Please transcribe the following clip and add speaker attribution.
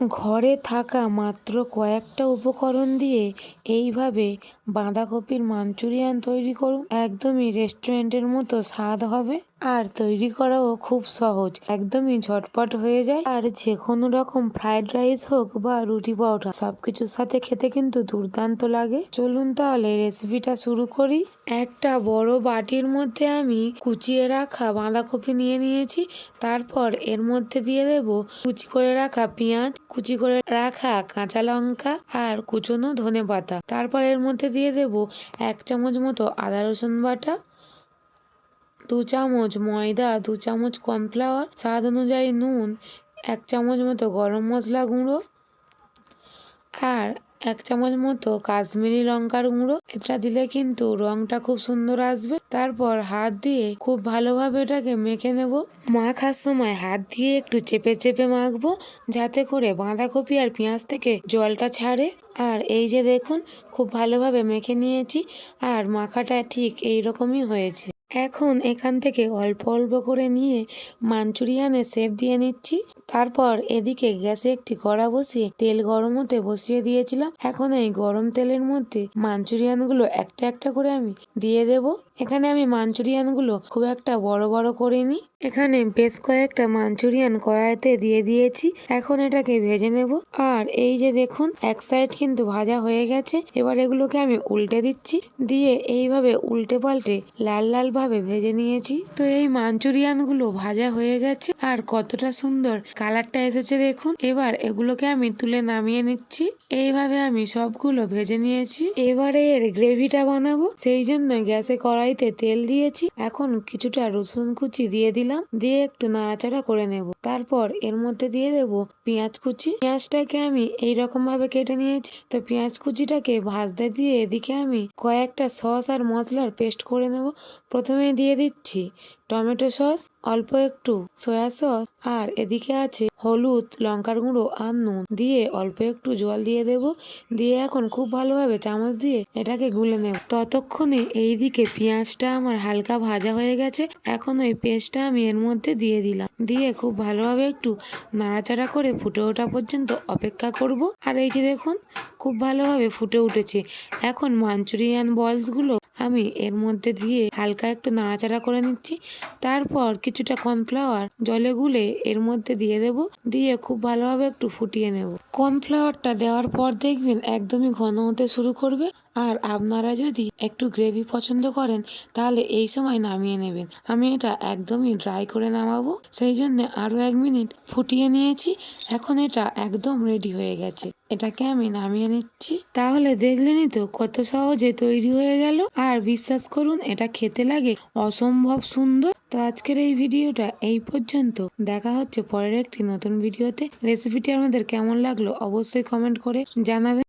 Speaker 1: ঘরে থাকা মাত্র কয়েকটা উপকরণ দিয়ে এইভাবে বাঁধাকপির মাঞ্চুরিয়ান তৈরি করুন। একদমই রেস্টুরেন্টের মতো স্বাদ হবে আর তৈরি করাও খুব সহজ, একদমই ঝটপট হয়ে যায়। আর যে কোনো রকম ফ্রাইড রাইস হোক বা রুটি পরোটা সবকিছুর সাথে খেতে কিন্তু দুর্দান্ত লাগে। চলুন তাহলে রেসিপিটা শুরু করি। একটা বড় বাটির মধ্যে আমি কুচিয়ে রাখা বাঁধাকপি নিয়ে নিয়েছি। তারপর এর মধ্যে দিয়ে দেব কুচি করে রাখা পেঁয়াজ, কুচি করে রাখা কাঁচা লঙ্কা আর কুচনো ধনেপাতা। তারপর এর মধ্যে দিয়ে দেব 1 চামচ মতো আদা রসুন বাটা, 2 চামচ ময়দা, 2 চামচ কর্নফ্লাওয়ার, স্বাদ অনুযায়ী নুন, 1 চামচ মতো গরম মশলা গুঁড়ো আর 1 চামচ মতো কাশ্মীরি লঙ্কার গুঁড়ো। এটা দিলে কিন্তু রংটা খুব সুন্দর আসবে। তারপর হাত দিয়ে খুব ভালোভাবে এটাকে মেখে নেব। মাখার সময় হাত দিয়ে একটু চেপে চেপে মাখবো, যাতে করে বাঁধাকপি আর পেঁয়াজ থেকে জলটা ছাড়ে। আর এই যে দেখুন, খুব ভালোভাবে মেখে নিয়েছি আর মাখাটা ঠিক এইরকমই হয়েছে। এখন এখান থেকে অল্প অল্প করে নিয়ে মাঞ্চুরিয়ানের শেপ দিয়ে নিচ্ছি। তারপর এদিকে গ্যাসে একটি কড়া বসিয়ে তেল গরম হতে বসিয়ে দিয়েছিলাম। এখন এই গরম তেলের মধ্যে মাঞ্চুরিয়ানগুলো একটা একটা করে আমি দিয়ে দেব। এখানে আমি মাঞ্চুরিয়ানগুলো খুব একটা বড় বড় করিনি। এখানে বেশ কয়েকটা মাঞ্চুরিয়ান কড়াইতে দিয়ে দিয়েছি। এখন এটাকে ভেজে নেব। আর এই যে দেখুন, এক সাইড কিন্তু ভাজা হয়ে গেছে। এবার এগুলোকে আমি উল্টে দিচ্ছি, দিয়ে এইভাবে উল্টে পাল্টে লাল লাল ভাবে ভেজে নিয়েছি। তো এই মাঞ্চুরিয়ানগুলো ভাজা হয়ে গেছে আর কতটা সুন্দর কালারটা এসেছে দেখুন। এবার এগুলোকে আমি তুলে নামিয়ে নিচ্ছি। এইভাবে আমি সবগুলো ভেজে নিয়েছি। এবারে এর গ্রেভিটা বানাবো, সেই জন্য গ্যাসে কড়াইতে তেল দিয়েছি। এখন কিছুটা রসুন কুচি দিয়ে দিলাম, দিয়ে একটু নাড়াচাড়া করে নেব। তারপর এর মধ্যে দিয়ে দেব পেঁয়াজ কুচি। পেঁয়াজটাকে আমি এইরকম ভাবে কেটে নিয়েছি। তো পেঁয়াজ কুচিটাকে ভাজতে দিয়ে এদিকে আমি কয়েকটা সস আর মশলার পেস্ট করে নেব। প্রথমে দিয়ে দিচ্ছি টমেটো সস, অল্প একটু সয়া সস, আর এদিকে আছে হলুদ, লঙ্কার গুঁড়ো আর নুন। দিয়ে অল্প একটু জল দিয়ে দেব। দিয়ে এখন খুব ভালোভাবে চামচ দিয়ে এটাকে গুলে নেব। ততক্ষণে এইদিকে পেঁয়াজটা আমার হালকা ভাজা হয়ে গেছে। এখন ওই পেস্টটা আমি এর মধ্যে দিয়ে দিলাম, দিয়ে খুব ভালোভাবে একটু নাড়াচাড়া করে ফুটে ওঠা পর্যন্ত অপেক্ষা করব। আর এই যে দেখুন, খুব ভালোভাবে ফুটে উঠেছে। এখন মাঞ্চুরিয়ান বলসগুলো আমি এর মধ্যে দিয়ে হালকা একটু নাড়াচাড়া করে নিচ্ছি। তারপর কিছুটা কর্নফ্লাওয়ার জলে গুলে এর মধ্যে দিয়ে দেব, দিয়ে খুব ভালোভাবে একটু ফুটিয়ে নেব। কর্নফ্লাওয়ারটা দেওয়ার পর দেখবেন একদমই ঘন হতে শুরু করবে। আর আপনারা যদি একটু গ্রেভি পছন্দ করেন তাহলে এই সময় নামিয়ে নেবেন। আমি এটা একদমই ড্রাই করে নামাবো, সেই জন্য আরো 1 মিনিট ফুটিয়ে নিয়েছি। এখন এটা একদম রেডি হয়ে গেছে। এটাকে আমি নামিয়ে নিচ্ছি। তাহলে দেখলেনই তো কত সহজে তৈরি হয়ে গেল। আর বিশ্বাস করুন, এটা খেতে লাগে অসম্ভব সুন্দর। তো আজকের এই ভিডিওটা এই পর্যন্ত। দেখা হচ্ছে পরের একটি নতুন ভিডিওতে। রেসিপিটি আপনাদের কেমন লাগলো অবশ্যই কমেন্ট করে জানাবেন।